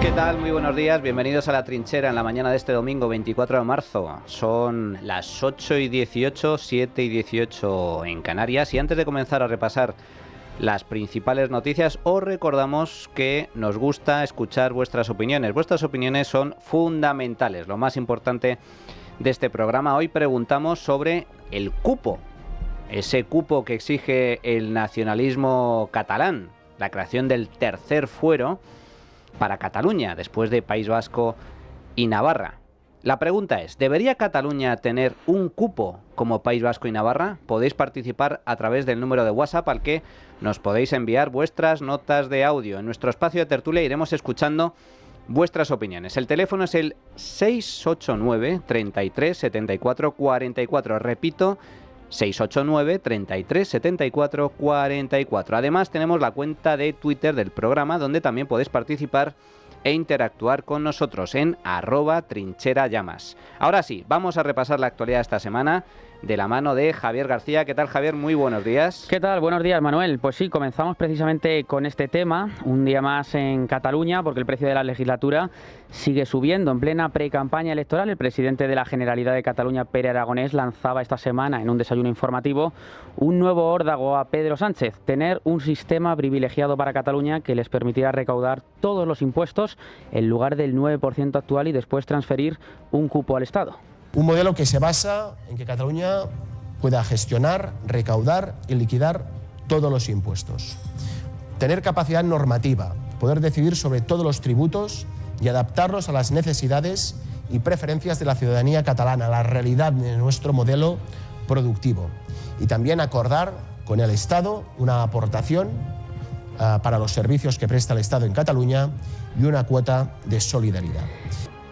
¿Qué tal? Muy buenos días, bienvenidos a La Trinchera en la mañana de este domingo 24 de marzo. Son las 8:18, 7:18 en Canarias, y antes de comenzar a repasar las principales noticias, os recordamos que nos gusta escuchar vuestras opiniones. Vuestras opiniones son fundamentales, lo más importante de este programa. Hoy preguntamos sobre el cupo, ese cupo que exige el nacionalismo catalán, la creación del tercer fuero para Cataluña, después de País Vasco y Navarra. La pregunta es, ¿debería Cataluña tener un cupo como País Vasco y Navarra? Podéis participar a través del número de WhatsApp al que nos podéis enviar vuestras notas de audio. En nuestro espacio de tertulia iremos escuchando vuestras opiniones. El teléfono es el 689 33 74 44. Repito, 689 33 74 44. Además, tenemos la cuenta de Twitter del programa, donde también podéis participar e interactuar con nosotros en @trincherallamas. Ahora sí, vamos a repasar la actualidad de esta semana de la mano de Javier García. ¿Qué tal, Javier? Muy buenos días. ¿Qué tal? Buenos días, Manuel. Pues sí, comenzamos precisamente con este tema, un día más en Cataluña, porque el precio de la legislatura sigue subiendo. En plena pre-campaña electoral, el presidente de la Generalidad de Cataluña, Pere Aragonés, lanzaba esta semana en un desayuno informativo un nuevo órdago a Pedro Sánchez: tener un sistema privilegiado para Cataluña que les permitiera recaudar todos los impuestos en lugar del 9% actual y después transferir un cupo al Estado. Un modelo que se basa en que Cataluña pueda gestionar, recaudar y liquidar todos los impuestos. Tener capacidad normativa, poder decidir sobre todos los tributos y adaptarlos a las necesidades y preferencias de la ciudadanía catalana, a la realidad de nuestro modelo productivo. Y también acordar con el Estado una aportación para los servicios que presta el Estado en Cataluña y una cuota de solidaridad.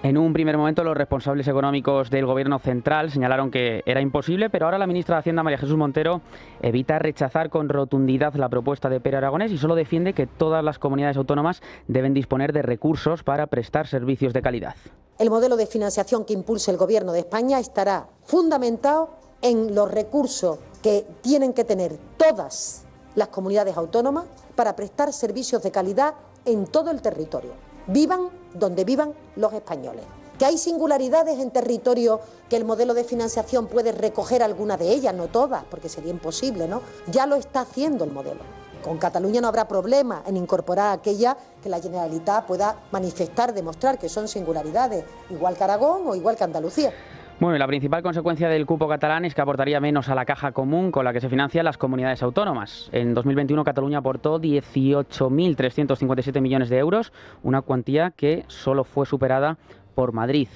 En un primer momento, los responsables económicos del Gobierno central señalaron que era imposible, pero ahora la ministra de Hacienda, María Jesús Montero, evita rechazar con rotundidad la propuesta de Pere Aragonés y solo defiende que todas las comunidades autónomas deben disponer de recursos para prestar servicios de calidad. El modelo de financiación que impulse el Gobierno de España estará fundamentado en los recursos que tienen que tener todas las comunidades autónomas para prestar servicios de calidad en todo el territorio. Vivan donde vivan los españoles. Que hay singularidades en territorio que el modelo de financiación puede recoger algunas de ellas, no todas, porque sería imposible, ¿no? Ya lo está haciendo el modelo. Con Cataluña no habrá problema en incorporar aquellas que la Generalitat pueda manifestar, demostrar que son singularidades, igual que Aragón o igual que Andalucía. Bueno, la principal consecuencia del cupo catalán es que aportaría menos a la caja común con la que se financian las comunidades autónomas. En 2021 Cataluña aportó 18.357 millones de euros, una cuantía que solo fue superada por Madrid.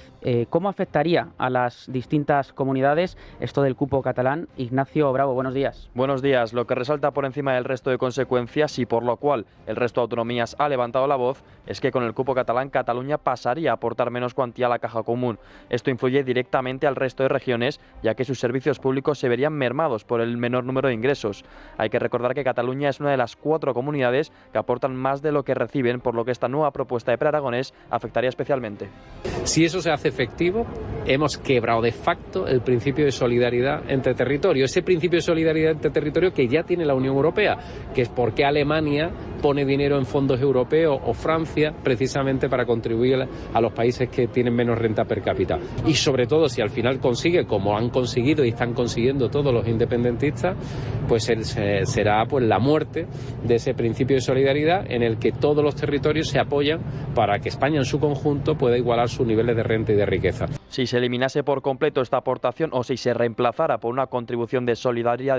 ¿Cómo afectaría a las distintas comunidades esto del cupo catalán? Ignacio Bravo, buenos días. Buenos días. Lo que resalta por encima del resto de consecuencias y por lo cual el resto de autonomías ha levantado la voz es que con el cupo catalán Cataluña pasaría a aportar menos cuantía a la caja común. Esto influye directamente al resto de regiones, ya que sus servicios públicos se verían mermados por el menor número de ingresos. Hay que recordar que Cataluña es una de las 4 comunidades que aportan más de lo que reciben, por lo que esta nueva propuesta de Pere Aragonés afectaría especialmente. Si eso se hace efectivo, hemos quebrado de facto el principio de solidaridad entre territorios. Ese principio de solidaridad entre territorios que ya tiene la Unión Europea, que es por qué Alemania pone dinero en fondos europeos o Francia precisamente para contribuir a los países que tienen menos renta per cápita. Y sobre todo si al final consigue, como han conseguido y están consiguiendo todos los independentistas, pues será pues la muerte de ese principio de solidaridad en el que todos los territorios se apoyan para que España en su conjunto pueda igualar sus niveles de renta y de riqueza. Si se eliminase por completo esta aportación o si se reemplazara por una contribución de solidaridad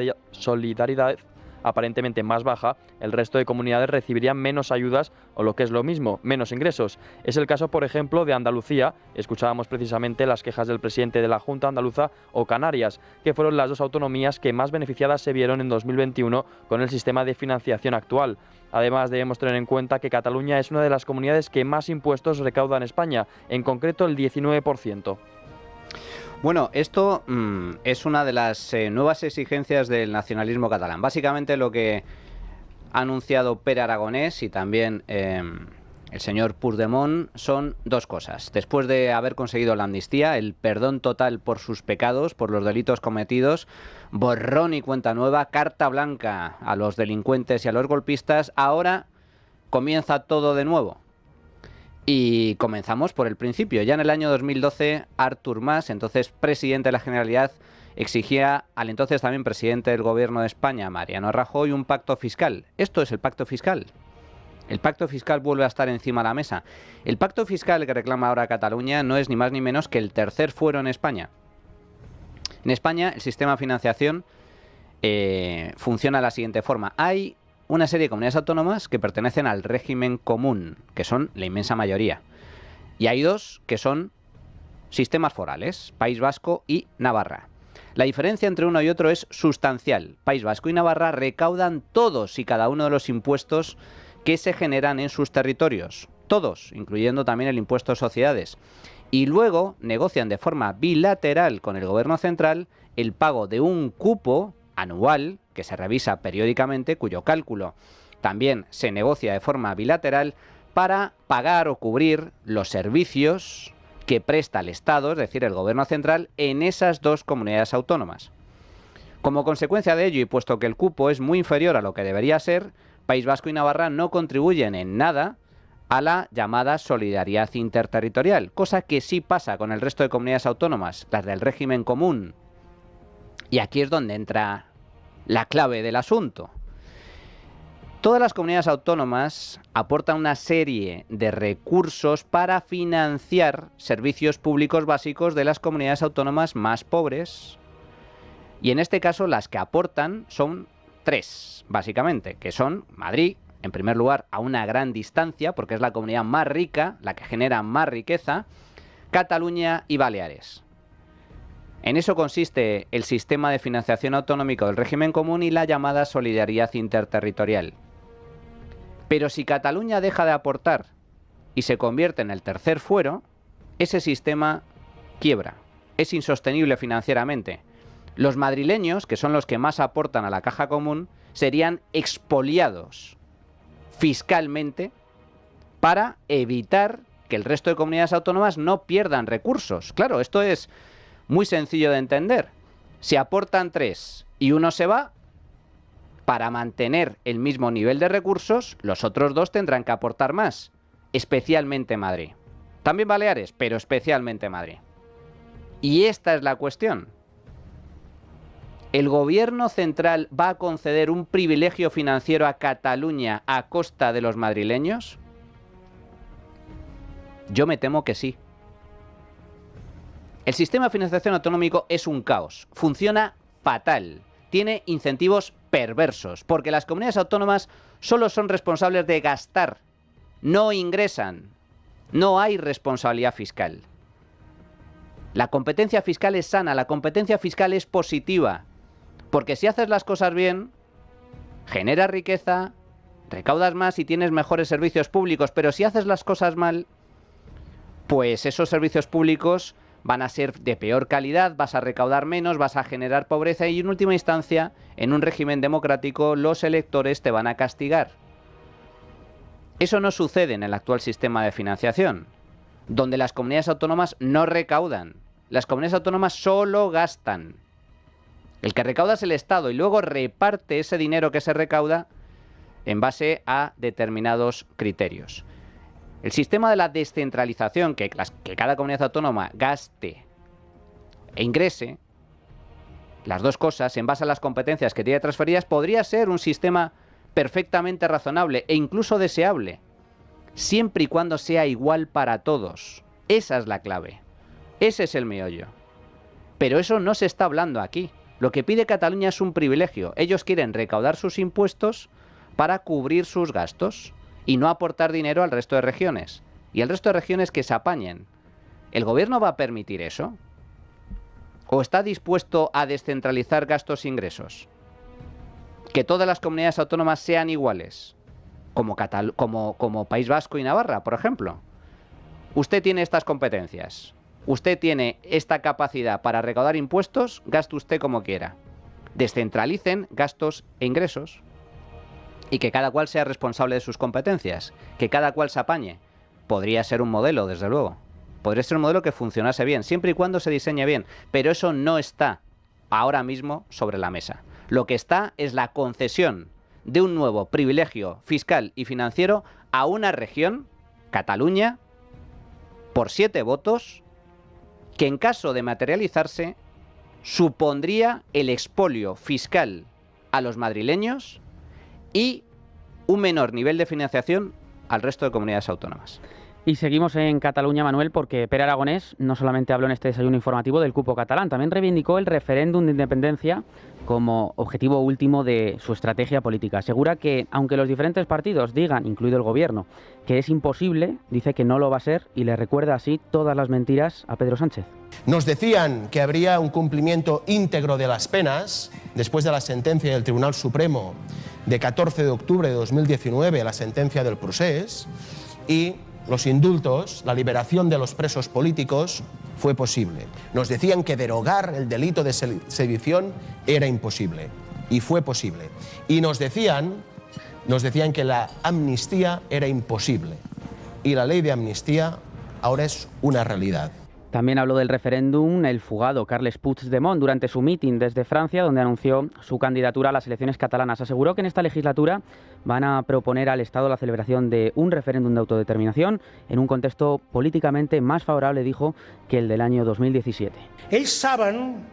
aparentemente más baja, el resto de comunidades recibirían menos ayudas o, lo que es lo mismo, menos ingresos. Es el caso, por ejemplo, de Andalucía. Escuchábamos precisamente las quejas del presidente de la Junta Andaluza, o Canarias, que fueron las dos autonomías que más beneficiadas se vieron en 2021 con el sistema de financiación actual. Además, debemos tener en cuenta que Cataluña es una de las comunidades que más impuestos recauda en España, en concreto el 19%. Bueno, esto es una de las nuevas exigencias del nacionalismo catalán. Básicamente lo que ha anunciado Pere Aragonés y también el señor Puigdemont son dos cosas. Después de haber conseguido la amnistía, el perdón total por sus pecados, por los delitos cometidos, borrón y cuenta nueva, carta blanca a los delincuentes y a los golpistas, ahora comienza todo de nuevo. Y comenzamos por el principio. Ya en el año 2012, Artur Mas, entonces presidente de la Generalitat, exigía al entonces también presidente del Gobierno de España, Mariano Rajoy, un pacto fiscal. Esto es el pacto fiscal. El pacto fiscal vuelve a estar encima de la mesa. El pacto fiscal que reclama ahora Cataluña no es ni más ni menos que el tercer fuero en España. En España el sistema de financiación funciona de la siguiente forma. Hay una serie de comunidades autónomas que pertenecen al régimen común, que son la inmensa mayoría. Y hay dos que son sistemas forales, País Vasco y Navarra. La diferencia entre uno y otro es sustancial. País Vasco y Navarra recaudan todos y cada uno de los impuestos que se generan en sus territorios. Todos, incluyendo también el impuesto de sociedades. Y luego negocian de forma bilateral con el Gobierno central el pago de un cupo anual que se revisa periódicamente, cuyo cálculo también se negocia de forma bilateral para pagar o cubrir los servicios que presta el Estado, es decir, el Gobierno central, en esas dos comunidades autónomas. Como consecuencia de ello, y puesto que el cupo es muy inferior a lo que debería ser, País Vasco y Navarra no contribuyen en nada a la llamada solidaridad interterritorial, cosa que sí pasa con el resto de comunidades autónomas, las del régimen común. Y aquí es donde entra la clave del asunto. Todas las comunidades autónomas aportan una serie de recursos para financiar servicios públicos básicos de las comunidades autónomas más pobres. Y en este caso las que aportan son tres, básicamente, que son Madrid, en primer lugar, a una gran distancia, porque es la comunidad más rica, la que genera más riqueza, Cataluña y Baleares. En eso consiste el sistema de financiación autonómico del régimen común y la llamada solidaridad interterritorial. Pero si Cataluña deja de aportar y se convierte en el tercer fuero, ese sistema quiebra, es insostenible financieramente. Los madrileños, que son los que más aportan a la caja común, serían expoliados fiscalmente para evitar que el resto de comunidades autónomas no pierdan recursos. Claro, esto es muy sencillo de entender. Si aportan tres y uno se va, para mantener el mismo nivel de recursos, los otros dos tendrán que aportar más, especialmente Madrid. También Baleares, pero especialmente Madrid. Y esta es la cuestión. ¿El gobierno central va a conceder un privilegio financiero a Cataluña a costa de los madrileños? Yo me temo que sí. El sistema de financiación autonómico es un caos, funciona fatal, tiene incentivos perversos, porque las comunidades autónomas solo son responsables de gastar, no ingresan, no hay responsabilidad fiscal. La competencia fiscal es sana, la competencia fiscal es positiva, porque si haces las cosas bien, generas riqueza, recaudas más y tienes mejores servicios públicos, pero si haces las cosas mal, pues esos servicios públicos van a ser de peor calidad, vas a recaudar menos, vas a generar pobreza y en última instancia, en un régimen democrático, los electores te van a castigar. Eso no sucede en el actual sistema de financiación, donde las comunidades autónomas no recaudan. Las comunidades autónomas solo gastan. El que recauda es el Estado y luego reparte ese dinero que se recauda en base a determinados criterios. El sistema de la descentralización, que cada comunidad autónoma gaste e ingrese, las dos cosas, en base a las competencias que tiene transferidas, podría ser un sistema perfectamente razonable e incluso deseable, siempre y cuando sea igual para todos. Esa es la clave. Ese es el meollo. Pero eso no se está hablando aquí. Lo que pide Cataluña es un privilegio. Ellos quieren recaudar sus impuestos para cubrir sus gastos y no aportar dinero al resto de regiones. Y el resto de regiones que se apañen. ¿El gobierno va a permitir eso? ¿O está dispuesto a descentralizar gastos e ingresos? Que todas las comunidades autónomas sean iguales, como País Vasco y Navarra, por ejemplo. Usted tiene estas competencias, usted tiene esta capacidad para recaudar impuestos, gaste usted como quiera. Descentralicen gastos e ingresos. Y que cada cual sea responsable de sus competencias, que cada cual se apañe. Podría ser un modelo, desde luego. Podría ser un modelo que funcionase bien, siempre y cuando se diseñe bien. Pero eso no está ahora mismo sobre la mesa. Lo que está es la concesión de un nuevo privilegio fiscal y financiero a una región, Cataluña, por 7 votos, que en caso de materializarse supondría el expolio fiscal a los madrileños y un menor nivel de financiación al resto de comunidades autónomas. Y seguimos en Cataluña, Manuel, porque Pere Aragonés no solamente habló en este desayuno informativo del cupo catalán, también reivindicó el referéndum de independencia como objetivo último de su estrategia política. Asegura que, aunque los diferentes partidos digan, incluido el gobierno, que es imposible, dice que no lo va a ser y le recuerda así todas las mentiras a Pedro Sánchez. Nos decían que habría un cumplimiento íntegro de las penas después de la sentencia del Tribunal Supremo de 14 de octubre de 2019, la sentencia del Procés, y los indultos, la liberación de los presos políticos, fue posible. Nos decían que derogar el delito de sedición era imposible, y fue posible. Y nos decían que la amnistía era imposible, y la ley de amnistía ahora es una realidad. También habló del referéndum el fugado Carles Puigdemont durante su mitin desde Francia, donde anunció su candidatura a las elecciones catalanas. Aseguró que en esta legislatura van a proponer al Estado la celebración de un referéndum de autodeterminación en un contexto políticamente más favorable, dijo, que el del año 2017. Ells saben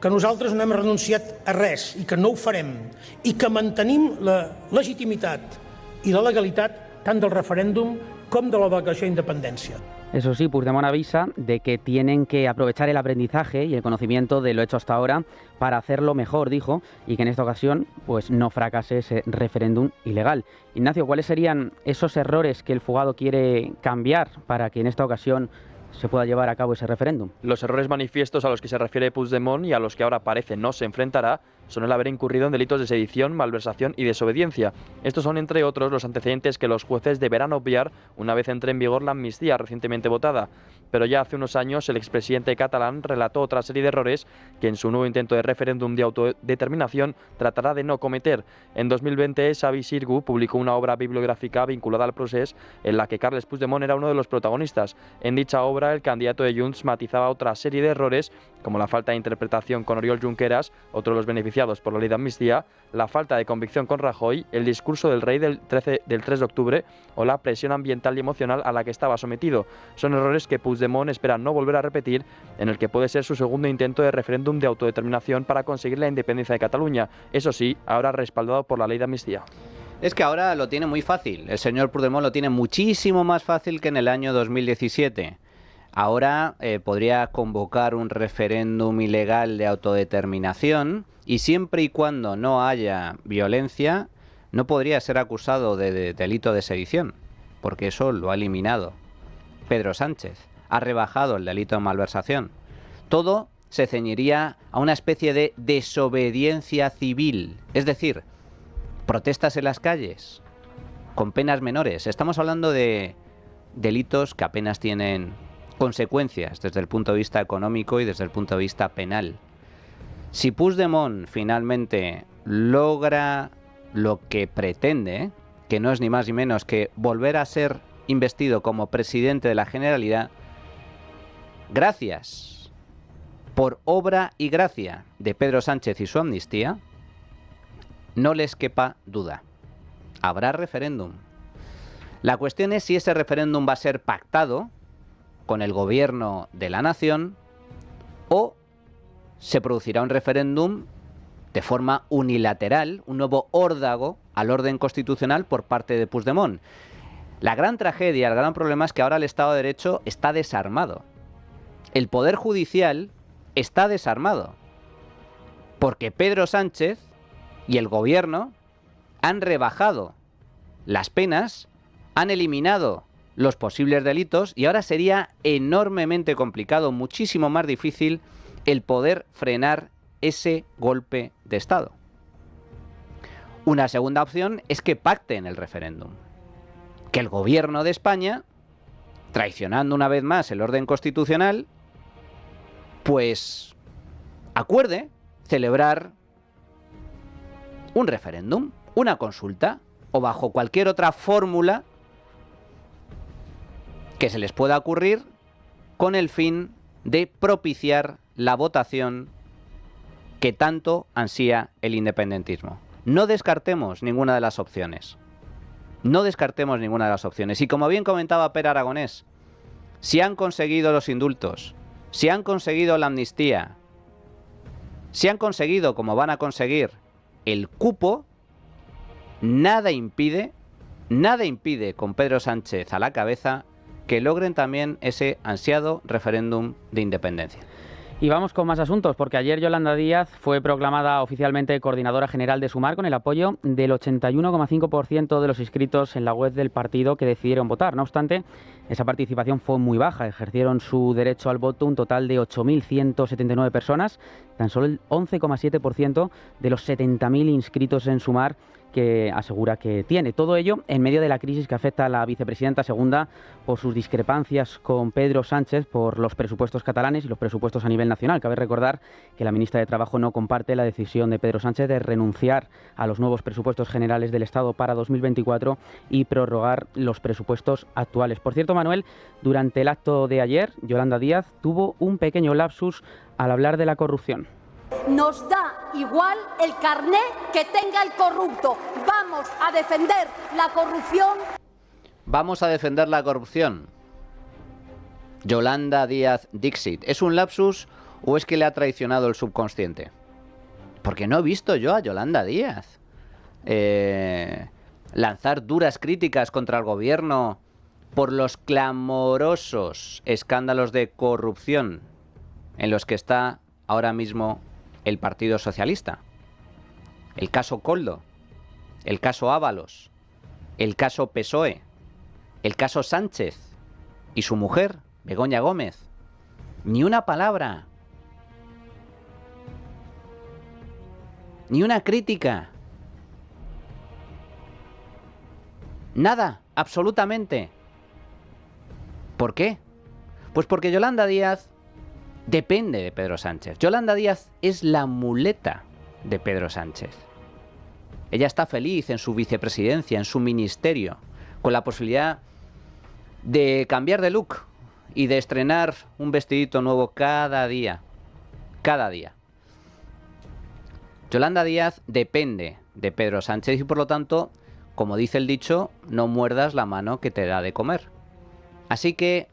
que nosaltres no hem renunciat a res i que no ho farem i que mantenim la legitimitat i la legalitat tant del referèndum com de la declaració d'independència. Eso sí, Puigdemont avisa de que tienen que aprovechar el aprendizaje y el conocimiento de lo hecho hasta ahora para hacerlo mejor, dijo, y que en esta ocasión pues no fracase ese referéndum ilegal. Ignacio, ¿cuáles serían esos errores que el fugado quiere cambiar para que en esta ocasión se pueda llevar a cabo ese referéndum? Los errores manifiestos a los que se refiere Puigdemont y a los que ahora parece no se enfrentará son el haber incurrido en delitos de sedición, malversación y desobediencia. Estos son, entre otros, los antecedentes que los jueces deberán obviar una vez entre en vigor la amnistía recientemente votada. Pero ya hace unos años el expresidente catalán relató otra serie de errores que en su nuevo intento de referéndum de autodeterminación tratará de no cometer. En 2020, Xavi Xirgu publicó una obra bibliográfica vinculada al Procés en la que Carles Puigdemont era uno de los protagonistas. En dicha obra, el candidato de Junts matizaba otra serie de errores, como la falta de interpretación con Oriol Junqueras, otro de los beneficiados por la ley de amnistía, la falta de convicción con Rajoy, el discurso del rey del 3 de octubre o la presión ambiental y emocional a la que estaba sometido. Son errores que Puigdemont espera no volver a repetir en el que puede ser su segundo intento de referéndum de autodeterminación para conseguir la independencia de Cataluña. Eso sí, ahora respaldado por la ley de amnistía. Es que ahora lo tiene muy fácil. El señor Puigdemont lo tiene muchísimo más fácil que en el año 2017. Ahora podría convocar un referéndum ilegal de autodeterminación y siempre y cuando no haya violencia no podría ser acusado de delito de sedición, porque eso lo ha eliminado Pedro Sánchez. Ha rebajado el delito de malversación. Todo se ceñiría a una especie de desobediencia civil, es decir, protestas en las calles con penas menores. Estamos hablando de delitos que apenas tienen consecuencias desde el punto de vista económico y desde el punto de vista penal. Si Puigdemont finalmente logra lo que pretende, que no es ni más ni menos que volver a ser investido como presidente de la Generalidad, gracias por obra y gracia de Pedro Sánchez y su amnistía, no les quepa duda. Habrá referéndum. La cuestión es si ese referéndum va a ser pactado con el gobierno de la nación o se producirá un referéndum de forma unilateral, un nuevo órdago al orden constitucional por parte de Puigdemont. La gran tragedia, el gran problema es que ahora el Estado de Derecho está desarmado. El Poder Judicial está desarmado porque Pedro Sánchez y el gobierno han rebajado las penas, han eliminado los posibles delitos y ahora sería enormemente complicado, muchísimo más difícil el poder frenar ese golpe de Estado. Una segunda opción es que pacten el referéndum, que el gobierno de España, traicionando una vez más el orden constitucional, pues acuerde celebrar un referéndum, una consulta o bajo cualquier otra fórmula que se les pueda ocurrir con el fin de propiciar la votación que tanto ansía el independentismo. No descartemos ninguna de las opciones. No descartemos ninguna de las opciones. Y como bien comentaba Pere Aragonés, si han conseguido los indultos, si han conseguido la amnistía, si han conseguido, como van a conseguir, el cupo, nada impide, con Pedro Sánchez a la cabeza, que logren también ese ansiado referéndum de independencia. Y vamos con más asuntos, porque ayer Yolanda Díaz fue proclamada oficialmente coordinadora general de Sumar con el apoyo del 81,5% de los inscritos en la web del partido que decidieron votar. No obstante, esa participación fue muy baja. Ejercieron su derecho al voto un total de 8.179 personas, tan solo el 11,7% de los 70.000 inscritos en Sumar que asegura que tiene. Todo ello en medio de la crisis que afecta a la vicepresidenta segunda por sus discrepancias con Pedro Sánchez por los presupuestos catalanes y los presupuestos a nivel nacional. Cabe recordar que la ministra de Trabajo no comparte la decisión de Pedro Sánchez de renunciar a los nuevos presupuestos generales del Estado para 2024 y prorrogar los presupuestos actuales. Por cierto, Manuel, durante el acto de ayer, Yolanda Díaz tuvo un pequeño lapsus al hablar de la corrupción. Nos da igual el carné que tenga el corrupto. Vamos a defender la corrupción. Vamos a defender la corrupción. Yolanda Díaz Dixit. ¿Es un lapsus o es que le ha traicionado el subconsciente? Porque no he visto yo a Yolanda Díaz lanzar duras críticas contra el gobierno por los clamorosos escándalos de corrupción en los que está ahora mismo el Partido Socialista. El caso Koldo, el caso Ábalos, el caso PSOE, el caso Sánchez y su mujer, Begoña Gómez. Ni una palabra, ni una crítica, nada, absolutamente. ¿Por qué? Pues porque Yolanda Díaz depende de Pedro Sánchez. Yolanda Díaz es la muleta de Pedro Sánchez. Ella está feliz en su vicepresidencia, en su ministerio, con la posibilidad de cambiar de look y de estrenar un vestidito nuevo cada día. Cada día. Yolanda Díaz depende de Pedro Sánchez y por lo tanto, como dice el dicho, no muerdas la mano que te da de comer. Así que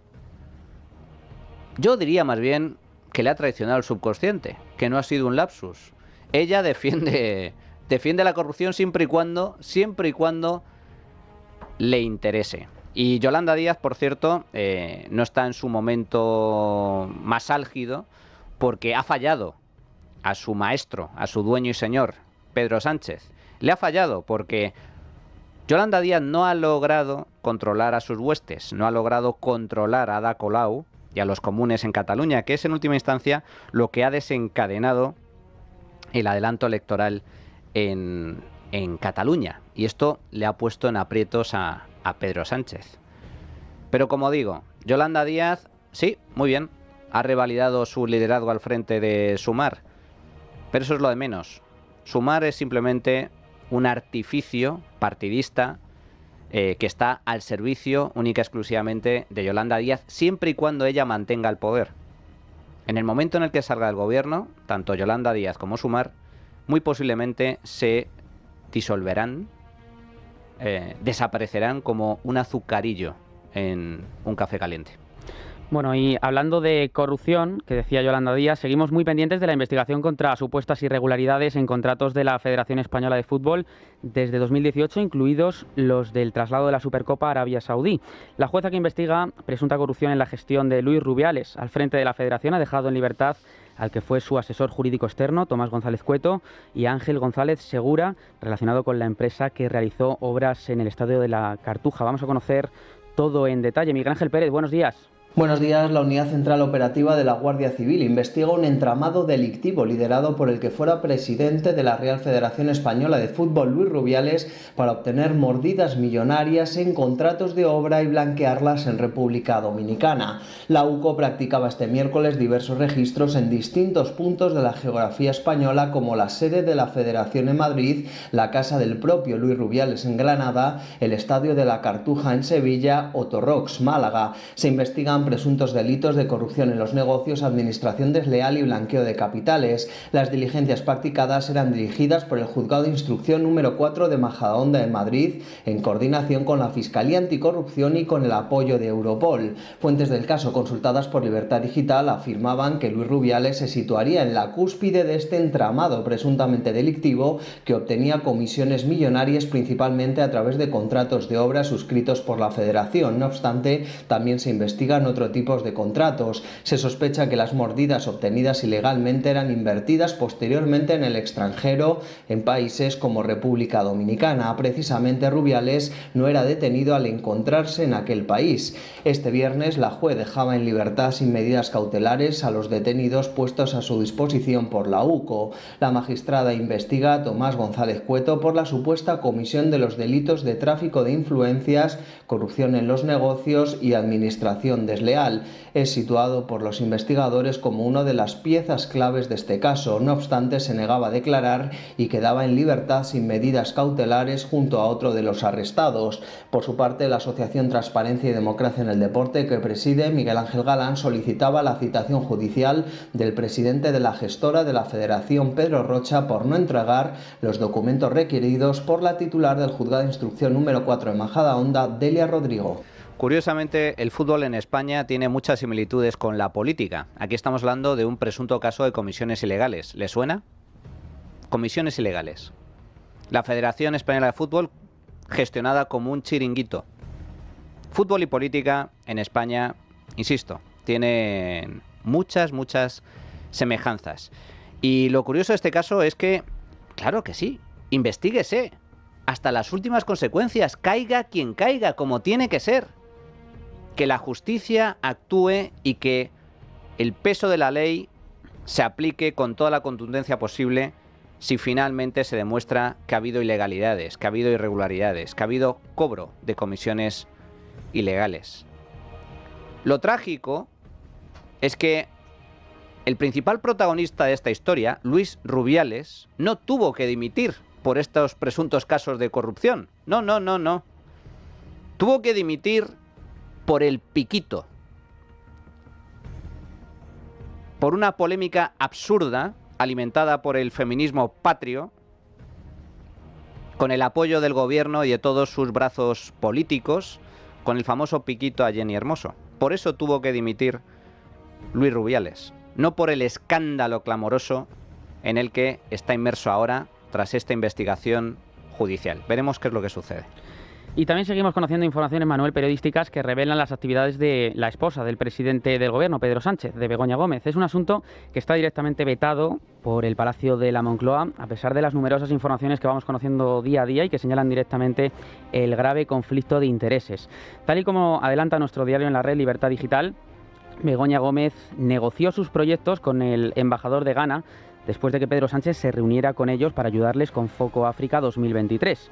yo diría más bien que le ha traicionado el subconsciente, que no ha sido un lapsus. Ella defiende la corrupción siempre y cuando le interese. Y Yolanda Díaz, por cierto, no está en su momento más álgido porque ha fallado a su maestro, a su dueño y señor, Pedro Sánchez. Le ha fallado porque Yolanda Díaz no ha logrado controlar a sus huestes, no ha logrado controlar a Ada Colau y a los comunes en Cataluña, que es en última instancia lo que ha desencadenado el adelanto electoral en Cataluña. Y esto le ha puesto en aprietos a Pedro Sánchez. Pero como digo, Yolanda Díaz, sí, muy bien, ha revalidado su liderazgo al frente de Sumar. Pero eso es lo de menos. Sumar es simplemente un artificio partidista que está al servicio única y exclusivamente de Yolanda Díaz, siempre y cuando ella mantenga el poder. En el momento en el que salga del gobierno, tanto Yolanda Díaz como Sumar, muy posiblemente se disolverán, desaparecerán como un azucarillo en un café caliente. Bueno, y hablando de corrupción, que decía Yolanda Díaz, seguimos muy pendientes de la investigación contra supuestas irregularidades en contratos de la Federación Española de Fútbol desde 2018, incluidos los del traslado de la Supercopa a Arabia Saudí. La jueza que investiga presunta corrupción en la gestión de Luis Rubiales al frente de la Federación ha dejado en libertad al que fue su asesor jurídico externo, Tomás González Cueto, y Ángel González Segura, relacionado con la empresa que realizó obras en el Estadio de la Cartuja. Vamos a conocer todo en detalle. Miguel Ángel Pérez, buenos días. Buenos días. La Unidad Central Operativa de la Guardia Civil investiga un entramado delictivo liderado por el que fuera presidente de la Real Federación Española de Fútbol, Luis Rubiales, para obtener mordidas millonarias en contratos de obra y blanquearlas en República Dominicana. La UCO practicaba este miércoles diversos registros en distintos puntos de la geografía española, como la sede de la Federación en Madrid, la casa del propio Luis Rubiales en Granada, el Estadio de la Cartuja en Sevilla o Torrox, Málaga. Se investigan investigan presuntos delitos de corrupción en los negocios, administración desleal y blanqueo de capitales. Las diligencias practicadas eran dirigidas por el Juzgado de Instrucción número 4 de Majadahonda en Madrid, en coordinación con la Fiscalía Anticorrupción y con el apoyo de Europol. Fuentes del caso consultadas por Libertad Digital afirmaban que Luis Rubiales se situaría en la cúspide de este entramado presuntamente delictivo que obtenía comisiones millonarias principalmente a través de contratos de obra suscritos por la Federación. No obstante, también se investigan otros tipos de contratos. Se sospecha que las mordidas obtenidas ilegalmente eran invertidas posteriormente en el extranjero, en países como República Dominicana. Precisamente Rubiales no era detenido al encontrarse en aquel país. Este viernes la juez dejaba en libertad sin medidas cautelares a los detenidos puestos a su disposición por la UCO. La magistrada investiga a Tomás González Cueto por la supuesta comisión de los delitos de tráfico de influencias, corrupción en los negocios y administración desleal. Es situado por los investigadores como una de las piezas claves de este caso. No obstante, se negaba a declarar y quedaba en libertad sin medidas cautelares junto a otro de los arrestados. Por su parte, la Asociación Transparencia y Democracia en el Deporte, que preside Miguel Ángel Galán, solicitaba la citación judicial del presidente de la gestora de la Federación, Pedro Rocha, por no entregar los documentos requeridos por la titular del Juzgado de Instrucción número 4 de Majadahonda, Delia Rodrigo. Curiosamente, el fútbol en España tiene muchas similitudes con la política. Aquí estamos hablando de un presunto caso de comisiones ilegales. ¿Le suena? Comisiones ilegales. La Federación Española de Fútbol, gestionada como un chiringuito. Fútbol y política en España, insisto, tienen muchas semejanzas. Y lo curioso de este caso es que, claro que sí, investíguese hasta las últimas consecuencias, caiga quien caiga, como tiene que ser. Que la justicia actúe y que el peso de la ley se aplique con toda la contundencia posible si finalmente se demuestra que ha habido ilegalidades, que ha habido irregularidades, que ha habido cobro de comisiones ilegales. Lo trágico es que el principal protagonista de esta historia, Luis Rubiales, no tuvo que dimitir por estos presuntos casos de corrupción. No. Tuvo que dimitir por el piquito. Por una polémica absurda alimentada por el feminismo patrio, con el apoyo del gobierno y de todos sus brazos políticos, con el famoso piquito a Jenny Hermoso. Por eso tuvo que dimitir Luis Rubiales, no por el escándalo clamoroso en el que está inmerso ahora tras esta investigación judicial. Veremos qué es lo que sucede. Y también seguimos conociendo informaciones, Manuel, periodísticas que revelan las actividades de la esposa del presidente del gobierno, Pedro Sánchez, de Begoña Gómez. Es un asunto que está directamente vetado por el Palacio de la Moncloa, a pesar de las numerosas informaciones que vamos conociendo día a día y que señalan directamente el grave conflicto de intereses. Tal y como adelanta nuestro diario en la red Libertad Digital, Begoña Gómez negoció sus proyectos con el embajador de Ghana después de que Pedro Sánchez se reuniera con ellos para ayudarles con Foco África 2023.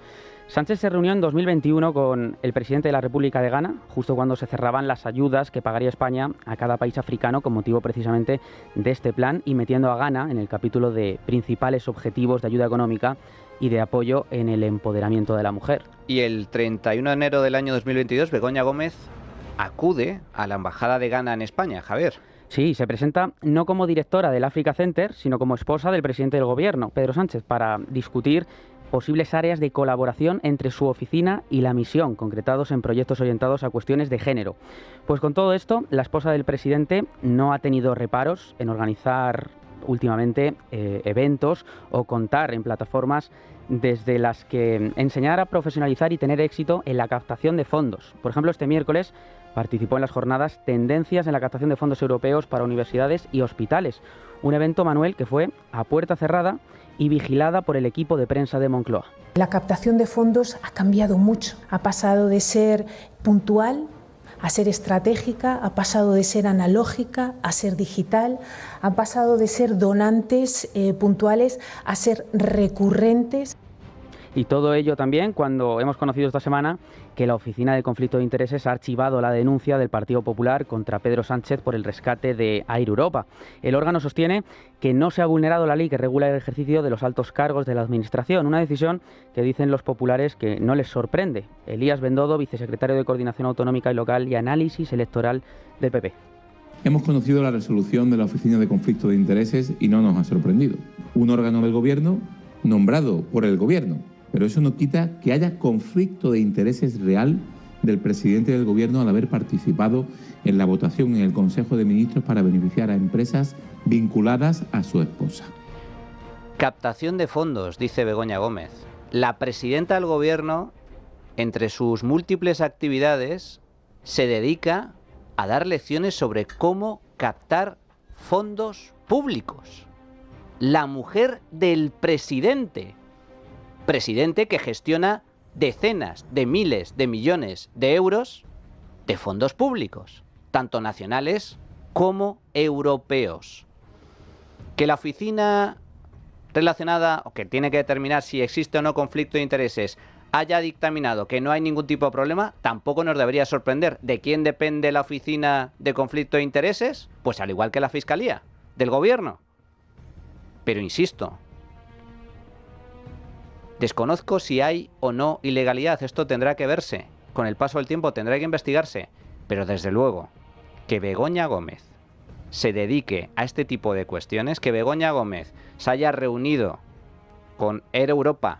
Sánchez se reunió en 2021 con el presidente de la República de Ghana, justo cuando se cerraban las ayudas que pagaría España a cada país africano con motivo precisamente de este plan, y metiendo a Ghana en el capítulo de principales objetivos de ayuda económica y de apoyo en el empoderamiento de la mujer. Y el 31 de enero del año 2022, Begoña Gómez acude a la Embajada de Ghana en España, Javier. Sí, se presenta no como directora del Africa Center, sino como esposa del presidente del gobierno, Pedro Sánchez, para discutir posibles áreas de colaboración entre su oficina y la misión, concretados en proyectos orientados a cuestiones de género. Pues con todo esto, la esposa del presidente no ha tenido reparos en organizar últimamente eventos o contar en plataformas desde las que enseñar a profesionalizar y tener éxito en la captación de fondos. Por ejemplo, este miércoles participó en las jornadas Tendencias en la captación de fondos europeos para universidades y hospitales. Un evento, Manuel, que fue a puerta cerrada y vigilada por el equipo de prensa de Moncloa. La captación de fondos ha cambiado mucho. Ha pasado de ser puntual a ser estratégica, ha pasado de ser analógica a ser digital, ha pasado de ser donantes puntuales a ser recurrentes. Y todo ello también cuando hemos conocido esta semana que la Oficina de Conflicto de Intereses ha archivado la denuncia del Partido Popular contra Pedro Sánchez por el rescate de Air Europa. El órgano sostiene que no se ha vulnerado la ley que regula el ejercicio de los altos cargos de la Administración, una decisión que dicen los populares que no les sorprende. Elías Bendodo, vicesecretario de Coordinación Autonómica y Local y Análisis Electoral del PP. Hemos conocido la resolución de la Oficina de Conflicto de Intereses y no nos ha sorprendido. Un órgano del Gobierno nombrado por el Gobierno, pero eso no quita que haya conflicto de intereses real del presidente del Gobierno al haber participado en la votación en el Consejo de Ministros para beneficiar a empresas vinculadas a su esposa. Captación de fondos, dice Begoña Gómez. La presidenta del Gobierno, entre sus múltiples actividades, se dedica a dar lecciones sobre cómo captar fondos públicos. La mujer del presidente que gestiona decenas de miles de millones de euros de fondos públicos, tanto nacionales como europeos. Que la oficina relacionada, o que tiene que determinar si existe o no conflicto de intereses, haya dictaminado que no hay ningún tipo de problema, tampoco nos debería sorprender. ¿De quién depende la oficina de conflicto de intereses? Pues al igual que la Fiscalía, del Gobierno. Pero insisto, desconozco si hay o no ilegalidad. Esto tendrá que verse. Con el paso del tiempo tendrá que investigarse. Pero desde luego, que Begoña Gómez se dedique a este tipo de cuestiones, que Begoña Gómez se haya reunido con Air Europa,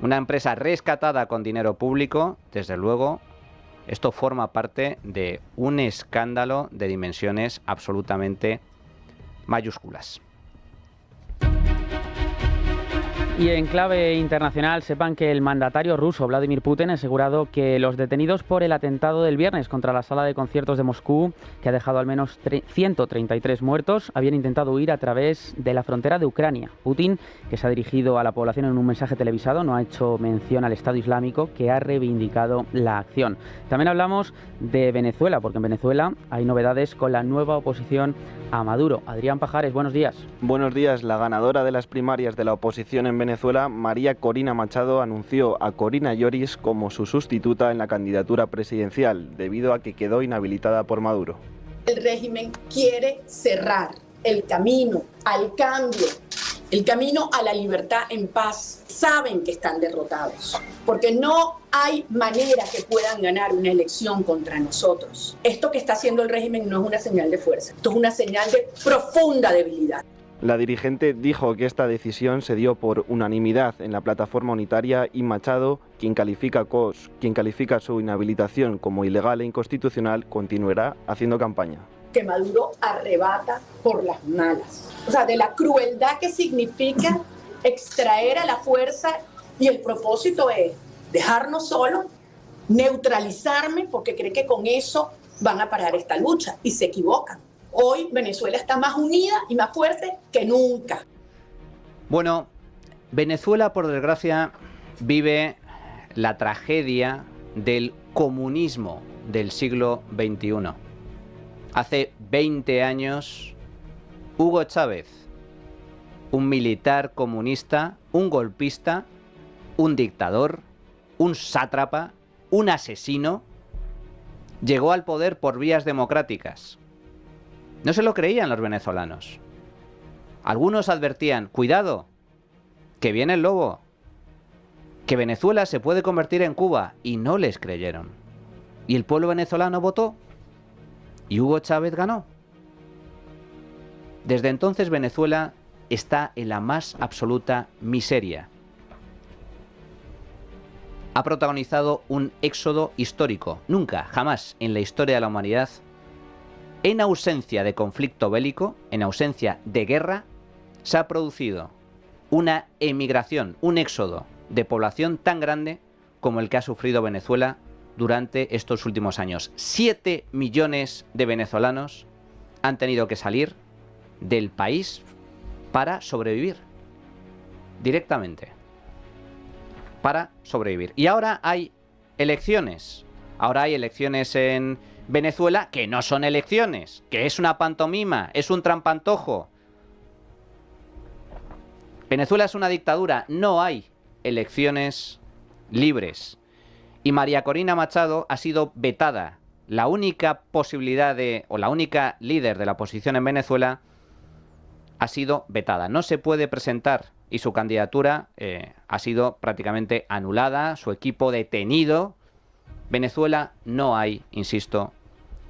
una empresa rescatada con dinero público, desde luego, esto forma parte de un escándalo de dimensiones absolutamente mayúsculas. Y en clave internacional, sepan que el mandatario ruso Vladimir Putin ha asegurado que los detenidos por el atentado del viernes contra la sala de conciertos de Moscú, que ha dejado al menos 133 muertos, habían intentado huir a través de la frontera de Ucrania. Putin, que se ha dirigido a la población en un mensaje televisado, no ha hecho mención al Estado Islámico, que ha reivindicado la acción. También hablamos de Venezuela, porque en Venezuela hay novedades con la nueva oposición a Maduro. Adrián Pajares, buenos días. Buenos días. La ganadora de las primarias de la oposición en Venezuela, María Corina Machado, anunció a Corina Lloris como su sustituta en la candidatura presidencial, debido a que quedó inhabilitada por Maduro. El régimen quiere cerrar el camino al cambio, el camino a la libertad en paz. Saben que están derrotados, porque no hay manera que puedan ganar una elección contra nosotros. Esto que está haciendo el régimen no es una señal de fuerza, esto es una señal de profunda debilidad. La dirigente dijo que esta decisión se dio por unanimidad en la plataforma unitaria y Machado, quien califica su inhabilitación como ilegal e inconstitucional, continuará haciendo campaña. Que Maduro arrebata por las malas. O sea, de la crueldad que significa extraer a la fuerza, y el propósito es dejarnos solos, neutralizarme, porque cree que con eso van a parar esta lucha, y se equivocan. Hoy Venezuela está más unida y más fuerte que nunca. Bueno, Venezuela, por desgracia, vive la tragedia del comunismo del siglo XXI. Hace 20 años, Hugo Chávez, un militar comunista, un golpista, un dictador, un sátrapa, un asesino, llegó al poder por vías democráticas. No se lo creían los venezolanos. Algunos advertían, cuidado, que viene el lobo, que Venezuela se puede convertir en Cuba, y no les creyeron. Y el pueblo venezolano votó, y Hugo Chávez ganó. Desde entonces Venezuela está en la más absoluta miseria. Ha protagonizado un éxodo histórico. Nunca, jamás en la historia de la humanidad, en ausencia de conflicto bélico, en ausencia de guerra, se ha producido una emigración, un éxodo de población tan grande como el que ha sufrido Venezuela durante estos últimos años. 7 millones de venezolanos han tenido que salir del país para sobrevivir. Directamente. Para sobrevivir. Y ahora hay elecciones. Ahora hay elecciones en Venezuela que no son elecciones, que es una pantomima, es un trampantojo. Venezuela es una dictadura, no hay elecciones libres. Y María Corina Machado ha sido vetada. La única posibilidad o la única líder de la oposición en Venezuela ha sido vetada. No se puede presentar y su candidatura ha sido prácticamente anulada, su equipo detenido. Venezuela no hay, insisto,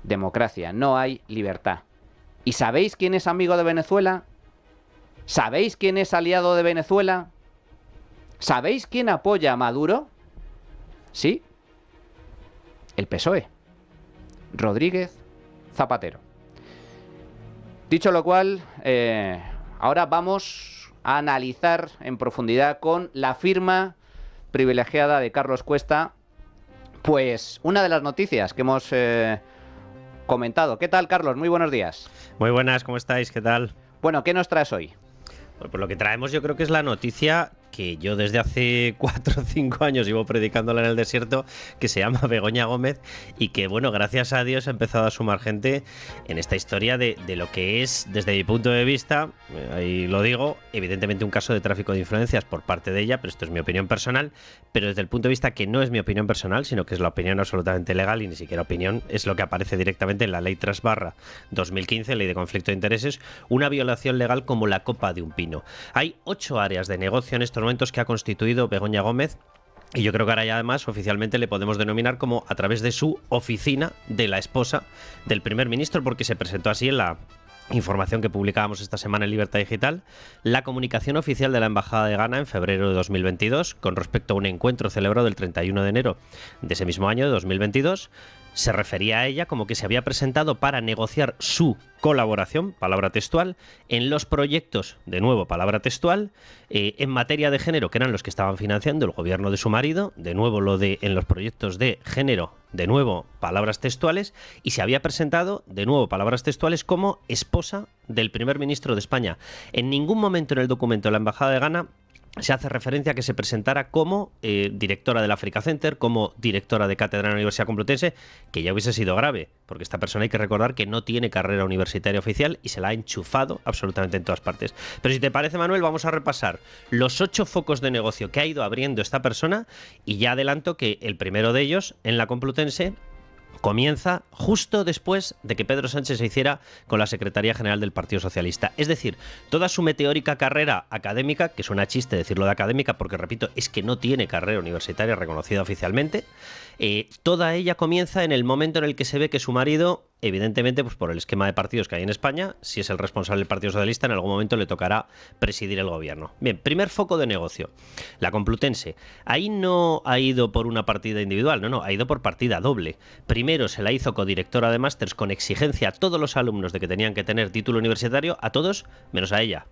democracia, no hay libertad. ¿Y sabéis quién es amigo de Venezuela? ¿Sabéis quién es aliado de Venezuela? ¿Sabéis quién apoya a Maduro? Sí, el PSOE. Rodríguez Zapatero. Dicho lo cual, ahora vamos a analizar en profundidad con la firma privilegiada de Carlos Cuesta, pues una de las noticias que hemos comentado. ¿Qué tal, Carlos? Muy buenos días. Muy buenas, ¿cómo estáis? ¿Qué tal? Bueno, ¿qué nos traes hoy? Bueno, pues lo que traemos yo creo que es la noticia que yo desde hace 4 o 5 años llevo predicándola en el desierto, que se llama Begoña Gómez, y que, bueno, gracias a Dios ha empezado a sumar gente en esta historia de lo que es, desde mi punto de vista, ahí lo digo, evidentemente un caso de tráfico de influencias por parte de ella, pero esto es mi opinión personal, pero desde el punto de vista que no es mi opinión personal, sino que es la opinión absolutamente legal y ni siquiera opinión, es lo que aparece directamente en la Ley 3/2015, Ley de Conflicto de Intereses, una violación legal como la copa de un pino. Hay 8 áreas de negocio en estos momentos que ha constituido Begoña Gómez, y yo creo que ahora ya además oficialmente le podemos denominar como a través de su oficina de la esposa del primer ministro, porque se presentó así en la información que publicábamos esta semana en Libertad Digital, la comunicación oficial de la Embajada de Ghana en febrero de 2022 con respecto a un encuentro celebrado el 31 de enero de ese mismo año de 2022. Se refería a ella como que se había presentado para negociar su colaboración, palabra textual, en los proyectos, de nuevo, palabra textual, en materia de género, que eran los que estaban financiando el gobierno de su marido, de nuevo lo de en los proyectos de género, de nuevo, palabras textuales, y se había presentado, de nuevo, palabras textuales, como esposa del primer ministro de España. En ningún momento en el documento de la Embajada de Ghana se hace referencia a que se presentara como directora del Africa Center, como directora de cátedra en la Universidad Complutense, que ya hubiese sido grave, porque esta persona hay que recordar que no tiene carrera universitaria oficial y se la ha enchufado absolutamente en todas partes. Pero si te parece, Manuel, vamos a repasar los 8 focos de negocio que ha ido abriendo esta persona, y ya adelanto que el primero de ellos, en la Complutense, comienza justo después de que Pedro Sánchez se hiciera con la Secretaría General del Partido Socialista. Es decir, toda su meteórica carrera académica, que suena chiste decirlo de académica porque, repito, es que no tiene carrera universitaria reconocida oficialmente, toda ella comienza en el momento en el que se ve que su marido, evidentemente, pues por el esquema de partidos que hay en España, si es el responsable del Partido Socialista, en algún momento le tocará presidir el gobierno. Bien, primer foco de negocio, la Complutense. Ahí no ha ido por una partida individual, no, ha ido por partida doble. Primero se la hizo codirectora de másters con exigencia a todos los alumnos de que tenían que tener título universitario, a todos, menos a ella,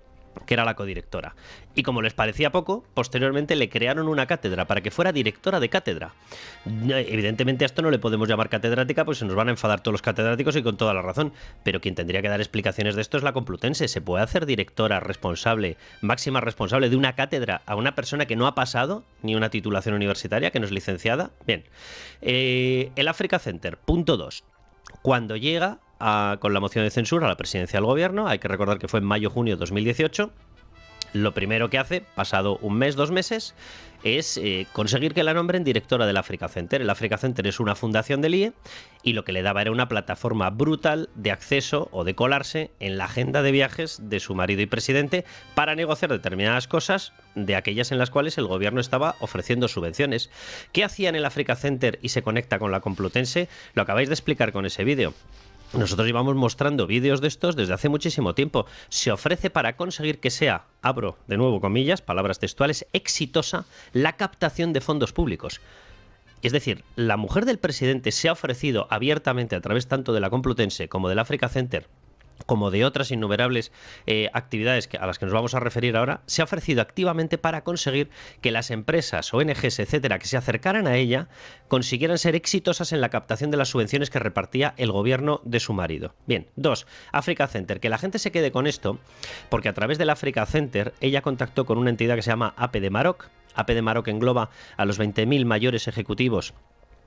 que era la codirectora. Y como les parecía poco, posteriormente le crearon una cátedra para que fuera directora de cátedra. Evidentemente a esto no le podemos llamar catedrática, pues se nos van a enfadar todos los catedráticos, y con toda la razón, pero quien tendría que dar explicaciones de esto es la Complutense. ¿Se puede hacer directora responsable, máxima responsable de una cátedra a una persona que no ha pasado ni una titulación universitaria, que no es licenciada? Bien, el Africa Center, punto 2. Cuando llega con la moción de censura a la presidencia del gobierno, hay que recordar que fue en mayo-junio de 2018, lo primero que hace, pasado un mes, 2 meses, es conseguir que la nombren directora del Africa Center. El Africa Center es una fundación del IE, y lo que le daba era una plataforma brutal de acceso o de colarse en la agenda de viajes de su marido y presidente para negociar determinadas cosas de aquellas en las cuales el gobierno estaba ofreciendo subvenciones. ¿Qué hacía en el Africa Center y se conecta con la Complutense? Lo acabáis de explicar con ese vídeo. Nosotros llevamos mostrando vídeos de estos desde hace muchísimo tiempo. Se ofrece para conseguir que sea, abro de nuevo comillas, palabras textuales, exitosa la captación de fondos públicos. Es decir, la mujer del presidente se ha ofrecido abiertamente a través tanto de la Complutense como del Africa Center, como de otras innumerables actividades a las que nos vamos a referir ahora, se ha ofrecido activamente para conseguir que las empresas, ONGs, etcétera, que se acercaran a ella, consiguieran ser exitosas en la captación de las subvenciones que repartía el gobierno de su marido. Bien, 2, Africa Center. Que la gente se quede con esto, porque a través del Africa Center ella contactó con una entidad que se llama AP de Maroc. AP de Maroc engloba a los 20.000 mayores ejecutivos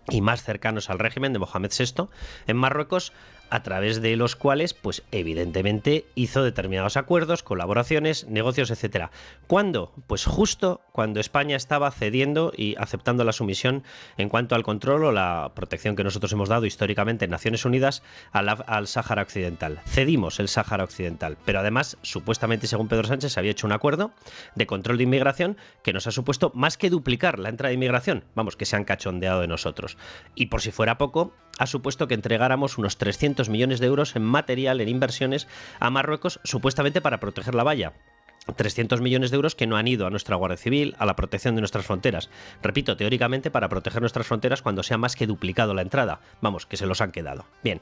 y más cercanos al régimen de Mohamed VI en Marruecos, a través de los cuales, pues evidentemente hizo determinados acuerdos, colaboraciones, negocios, etcétera. ¿Cuándo? Pues justo cuando España estaba cediendo y aceptando la sumisión en cuanto al control o la protección que nosotros hemos dado históricamente en Naciones Unidas al Sáhara Occidental. Cedimos el Sáhara Occidental, pero además, supuestamente, según Pedro Sánchez, se había hecho un acuerdo de control de inmigración que nos ha supuesto más que duplicar la entrada de inmigración, vamos, que se han cachondeado de nosotros. Y por si fuera poco, ha supuesto que entregáramos unos 300 millones de euros en material, en inversiones, a Marruecos, supuestamente para proteger la valla. 300 millones de euros que no han ido a nuestra Guardia Civil, a la protección de nuestras fronteras. Repito, teóricamente para proteger nuestras fronteras cuando se ha más que duplicado la entrada. Vamos, que se los han quedado. Bien,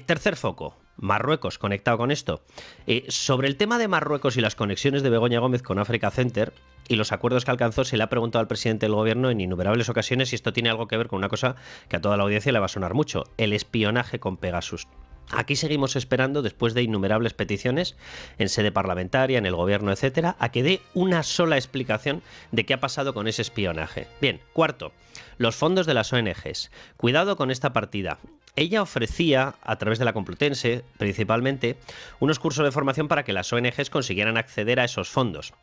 tercer foco. Marruecos, conectado con esto. Sobre el tema de Marruecos y las conexiones de Begoña Gómez con Africa Center y los acuerdos que alcanzó, se le ha preguntado al presidente del gobierno en innumerables ocasiones si esto tiene algo que ver con una cosa que a toda la audiencia le va a sonar mucho: el espionaje con Pegasus. Aquí seguimos esperando, después de innumerables peticiones en sede parlamentaria, en el gobierno, etcétera, a que dé una sola explicación de qué ha pasado con ese espionaje. Bien, cuarto, los fondos de las ONGs. Cuidado con esta partida. Ella ofrecía, a través de la Complutense, principalmente, unos cursos de formación para que las ONGs consiguieran acceder a esos fondos.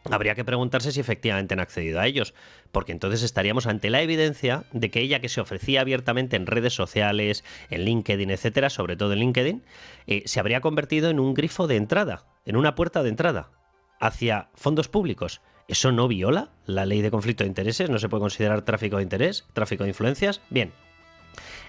Habría que preguntarse si efectivamente han accedido a ellos, porque entonces estaríamos ante la evidencia de que ella, que se ofrecía abiertamente en redes sociales, en LinkedIn, etcétera, sobre todo en LinkedIn, se habría convertido en un grifo de entrada, en una puerta de entrada hacia fondos públicos. ¿Eso no viola la ley de conflicto de intereses? ¿No se puede considerar tráfico de interés, tráfico de influencias? Bien.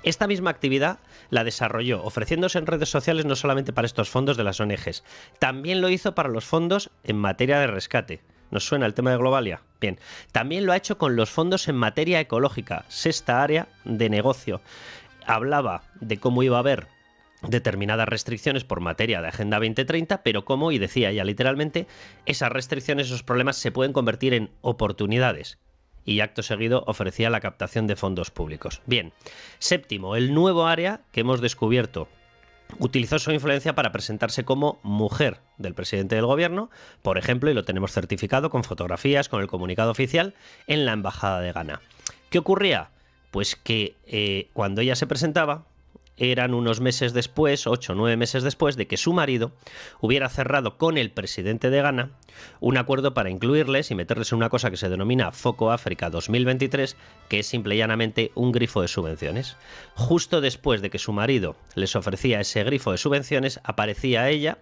Esta misma actividad la desarrolló ofreciéndose en redes sociales no solamente para estos fondos de las ONGs, también lo hizo para los fondos en materia de rescate. ¿Nos suena el tema de Globalia? Bien, también lo ha hecho con los fondos en materia ecológica, sexta área de negocio. Hablaba de cómo iba a haber determinadas restricciones por materia de Agenda 2030, pero cómo, y decía ella literalmente, esas restricciones, esos problemas se pueden convertir en oportunidades. Y acto seguido ofrecía la captación de fondos públicos. Bien, séptimo, el nuevo área que hemos descubierto. Utilizó su influencia para presentarse como mujer del presidente del gobierno, por ejemplo, y lo tenemos certificado con fotografías, con el comunicado oficial, en la embajada de Ghana. ¿Qué ocurría? Pues que cuando ella se presentaba, eran unos meses después, 8 o 9 meses después, de que su marido hubiera cerrado con el presidente de Ghana un acuerdo para incluirles y meterles en una cosa que se denomina Foco África 2023, que es simple y llanamente un grifo de subvenciones. Justo después de que su marido les ofrecía ese grifo de subvenciones, aparecía ella,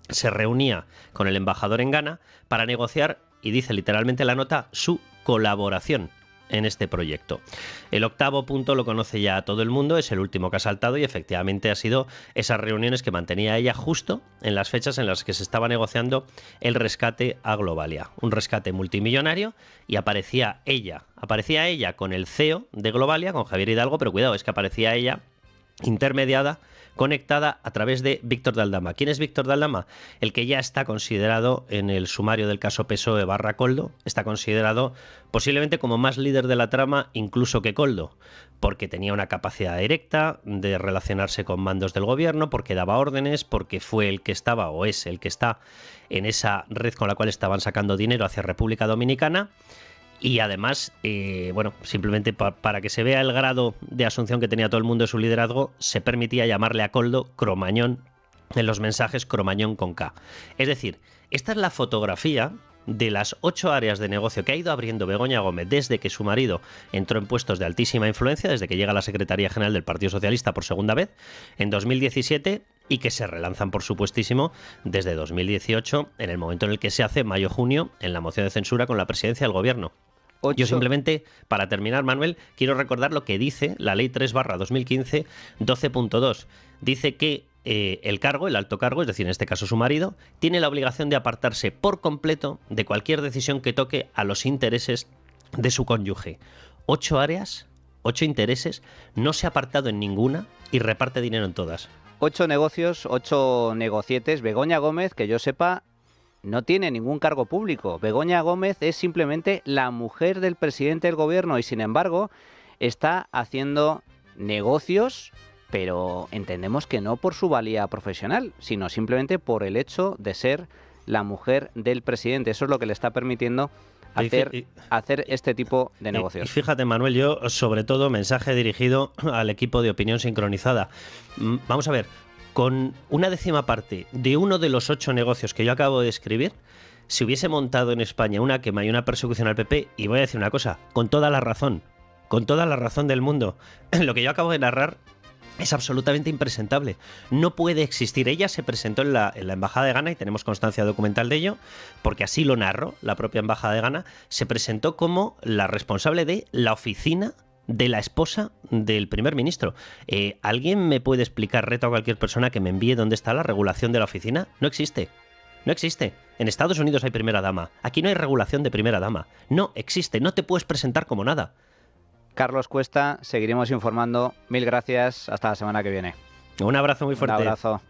se reunía con el embajador en Ghana para negociar, y dice literalmente la nota, su colaboración en este proyecto. El octavo punto lo conoce ya todo el mundo, es el último que ha saltado, y efectivamente ha sido esas reuniones que mantenía ella justo en las fechas en las que se estaba negociando el rescate a Globalia, un rescate multimillonario, y aparecía ella con el CEO de Globalia, con Javier Hidalgo, pero cuidado, es que aparecía ella intermediada, conectada a través de Víctor de Aldama. ¿Quién es Víctor de Aldama? El que ya está considerado en el sumario del caso PSOE / Koldo, está considerado posiblemente como más líder de la trama incluso que Koldo, porque tenía una capacidad directa de relacionarse con mandos del gobierno, porque daba órdenes, porque fue el que estaba o es el que está en esa red con la cual estaban sacando dinero hacia República Dominicana. Y además, simplemente para que se vea el grado de asunción que tenía todo el mundo de su liderazgo, se permitía llamarle a Koldo Cromañón en los mensajes, Cromañón con K. Es decir, esta es la fotografía de las 8 áreas de negocio que ha ido abriendo Begoña Gómez desde que su marido entró en puestos de altísima influencia, desde que llega a la Secretaría General del Partido Socialista por segunda vez, en 2017, y que se relanzan, por supuestísimo, desde 2018, en el momento en el que se hace, mayo-junio, en la moción de censura con la presidencia del gobierno. Yo simplemente, para terminar, Manuel, quiero recordar lo que dice la Ley 3/2015, 12.2. Dice que el cargo, el alto cargo, es decir, en este caso su marido, tiene la obligación de apartarse por completo de cualquier decisión que toque a los intereses de su cónyuge. 8 áreas, 8 intereses, no se ha apartado en ninguna y reparte dinero en todas. 8 negocios, 8 negocietes. Begoña Gómez, que yo sepa, no tiene ningún cargo público. Begoña Gómez es simplemente la mujer del presidente del gobierno y, sin embargo, está haciendo negocios, pero entendemos que no por su valía profesional, sino simplemente por el hecho de ser la mujer del presidente. Eso es lo que le está permitiendo hacer este tipo de negocios. Y fíjate, Manuel, yo sobre todo mensaje dirigido al equipo de Opinión Sincronizada. Vamos a ver, con una décima parte de uno de los 8 negocios que yo acabo de describir, si hubiese montado en España una quema y una persecución al PP, y voy a decir una cosa, con toda la razón del mundo, lo que yo acabo de narrar es absolutamente impresentable. No puede existir. Ella se presentó en la Embajada de Ghana, y tenemos constancia documental de ello, porque así lo narró la propia Embajada de Ghana. Se presentó como la responsable de la oficina de la esposa del primer ministro. ¿Alguien me puede explicar, reto a cualquier persona que me envíe dónde está la regulación de la oficina? No existe. No existe. En Estados Unidos hay primera dama. Aquí no hay regulación de primera dama. No existe. No te puedes presentar como nada. Carlos Cuesta, seguiremos informando. Mil gracias. Hasta la semana que viene. Un abrazo muy fuerte. Un abrazo.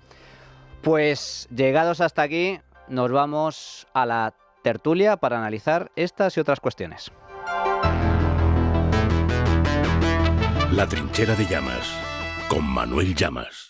Pues llegados hasta aquí, nos vamos a la tertulia para analizar estas y otras cuestiones. La Trinchera de Llamas, con Manuel Llamas.